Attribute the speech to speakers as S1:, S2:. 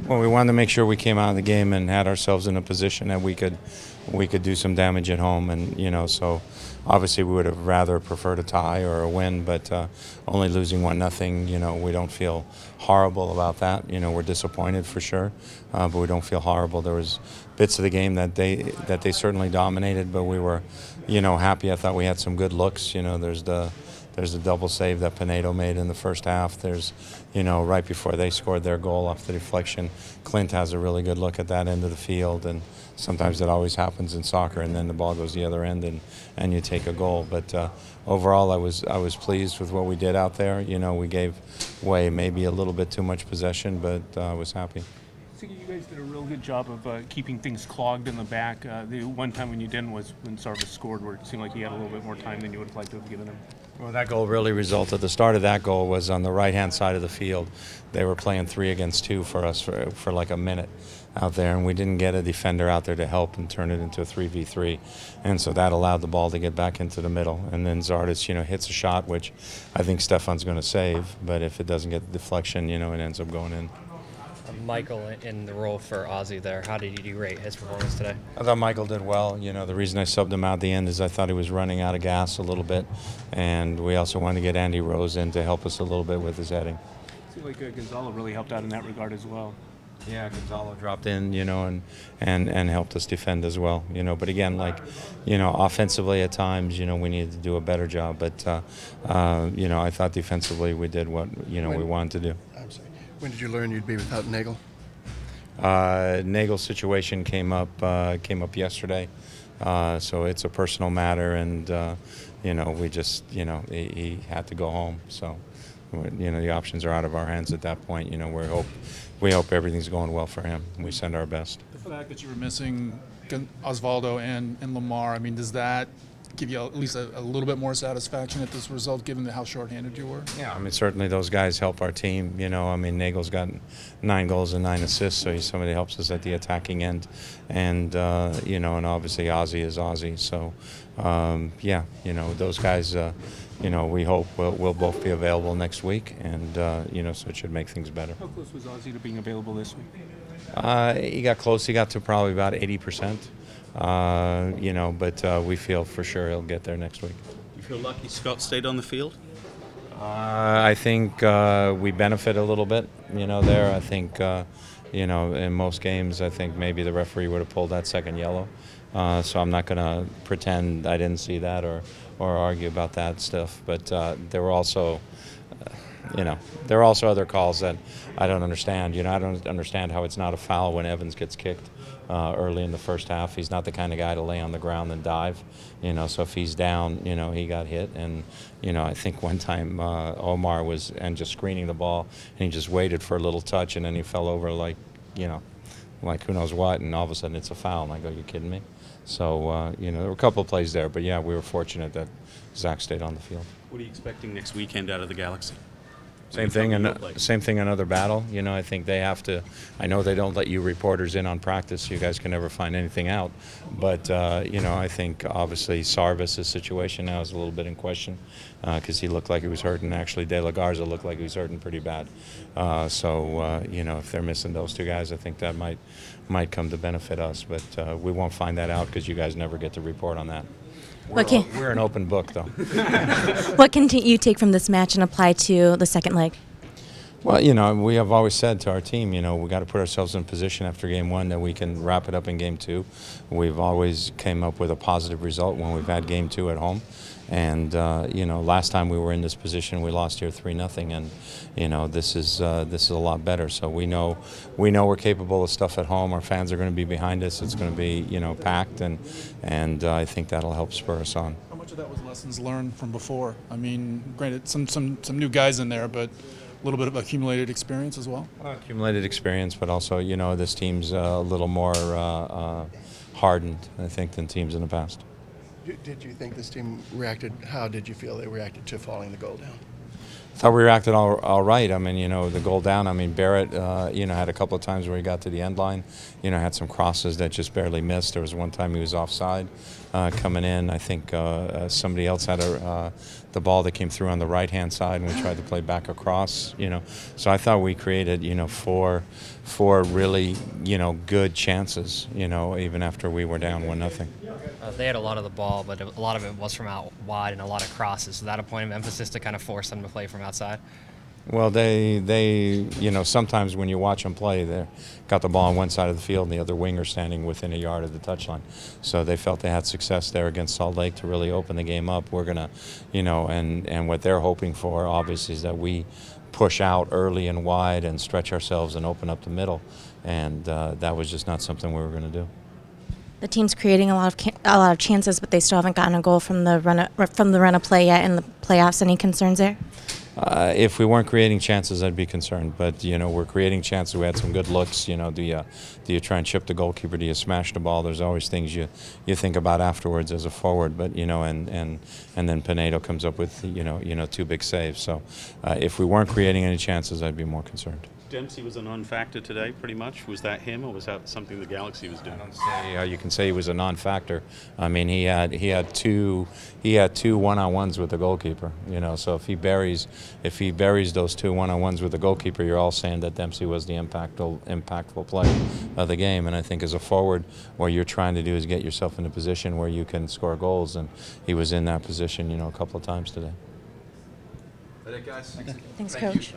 S1: Well, we wanted to make sure we came out of the game and had ourselves in a position that we could do some damage at home, and so obviously we would have rather preferred a tie or a win, but only losing 1-0, we don't feel horrible about that. We're disappointed for sure, but we don't feel horrible. There was bits of the game that they certainly dominated, but we were happy. I thought we had some good looks. There's the double save that Pinedo made in the first half. There's, right before they scored their goal off the deflection, Clint has a really good look at that end of the field, and sometimes it always happens in soccer, and then the ball goes the other end and you take a goal. But overall, I was pleased with what we did out there. We gave away maybe a little bit too much possession, but I was happy.
S2: Sigi, you guys did a real good job of keeping things clogged in the back. The one time when you didn't was when Sarvis scored, where it seemed like he had a little bit more time than you would have liked to have given him.
S1: Well, that goal really resulted. The start of that goal was on the right-hand side of the field. They were playing 3 against 2 for us for like a minute out there, and we didn't get a defender out there to help and turn it into a 3v3. And so that allowed the ball to get back into the middle. And then Zardes, hits a shot, which I think Stefan's going to save. But if it doesn't get the deflection, it ends up going in.
S3: Michael in the role for Ozzy there. How did you rate his performance today?
S1: I thought Michael did well. The reason I subbed him out at the end is I thought he was running out of gas a little bit, and we also wanted to get Andy Rose in to help us a little bit with his heading.
S2: I feel like Gonzalo really helped out in that regard as well.
S1: Yeah, Gonzalo dropped in, and helped us defend as well, But again, offensively at times, we needed to do a better job. But, I thought defensively we did what, we wanted to do.
S4: I'm sorry. When did you learn you'd be without Nagel?
S1: Nagel's situation came up yesterday, so it's a personal matter, and we just he had to go home. So the options are out of our hands at that point. We hope everything's going well for him. We send our best.
S5: The fact that you were missing Osvaldo and Lamar, does that give you at least a little bit more satisfaction at this result, given how shorthanded you were?
S1: Yeah, certainly those guys help our team. Nagel's got 9 goals and 9 assists, so he's somebody who helps us at the attacking end. And, and obviously Ozzy is Ozzy. So, those guys, we hope we'll both be available next week, and, so it should make things better.
S2: How close was Ozzy to being available this week?
S1: He got close. He got to probably about 80%. But we feel for sure he'll get there next week.
S6: You feel lucky Scott stayed on the field?
S1: I think we benefit a little bit, there. I think, in most games, I think maybe the referee would have pulled that second yellow. So I'm not going to pretend I didn't see that or argue about that stuff. But there were also, there are also other calls that I don't understand. I don't understand how it's not a foul when Evans gets kicked early in the first half. He's not the kind of guy to lay on the ground and dive. So if he's down, he got hit. And, I think one time Omar was just screening the ball, and he just waited for a little touch, and then he fell over like who knows what, and all of a sudden it's a foul. And I go, you kidding me? So, there were a couple of plays there, but yeah, we were fortunate that Zach stayed on the field.
S6: What are you expecting next weekend out of the Galaxy?
S1: Same thing, another battle. I think they have to. I know they don't let you reporters in on practice. You guys can never find anything out. But I think obviously Sarvis' situation now is a little bit in question because he looked like he was hurting. Actually, De La Garza looked like he was hurting pretty bad. If they're missing those 2 guys, I think that might come to benefit us. But we won't find that out because you guys never get to report on that. We're an open book, though.
S7: What can you take from this match and apply to the second leg?
S1: Well, we have always said to our team, we got to put ourselves in a position after game 1 that we can wrap it up in game 2. We've always came up with a positive result when we've had game 2 at home. And, last time we were in this position, we lost here 3-0. And, this is a lot better. So we know we're capable of stuff at home. Our fans are going to be behind us. It's going to be, packed. And I think that'll help spur us on.
S5: How much of that was lessons learned from before? Granted, some new guys in there, but a little bit of accumulated experience as well?
S1: Accumulated experience, but also, this team's a little more hardened, I think, than teams in the past.
S4: Did you think this team reacted? How did you feel they reacted to falling the goal down?
S1: I thought we reacted all right. The goal down. Barrett, had a couple of times where he got to the end line. Had some crosses that just barely missed. There was one time he was offside coming in. I think somebody else had the ball that came through on the right-hand side, and we tried to play back across. So I thought we created, 4 really, good chances, even after we were down 1-0.
S3: They had a lot of the ball, but a lot of it was from out wide and a lot of crosses. Is that a point of emphasis to kind of force them to play from outside?
S1: Well, they sometimes when you watch them play, they've got the ball on one side of the field and the other winger standing within a yard of the touchline. So they felt they had success there against Salt Lake to really open the game up. We're going to, and what they're hoping for, obviously, is that we push out early and wide and stretch ourselves and open up the middle. And that was just not something we were going to do.
S7: The team's creating a lot of chances, but they still haven't gotten a goal from the run of play yet in the playoffs. Any concerns there?
S1: If we weren't creating chances, I'd be concerned. But we're creating chances. We had some good looks. Do you try and chip the goalkeeper? Do you smash the ball? There's always things you think about afterwards as a forward. But and then Pinedo comes up with 2 big saves. So if we weren't creating any chances, I'd be more concerned.
S6: Dempsey was a non-factor today, pretty much. Was that him, or was that something the Galaxy was doing?
S1: You can say he was a non-factor. I mean, he had two one-on-ones with the goalkeeper. So if he buries those 2 one-on-ones with the goalkeeper, you're all saying that Dempsey was the impactful player of the game. And I think as a forward, what you're trying to do is get yourself in a position where you can score goals, and he was in that position, a couple of times today.
S7: Thanks, Coach.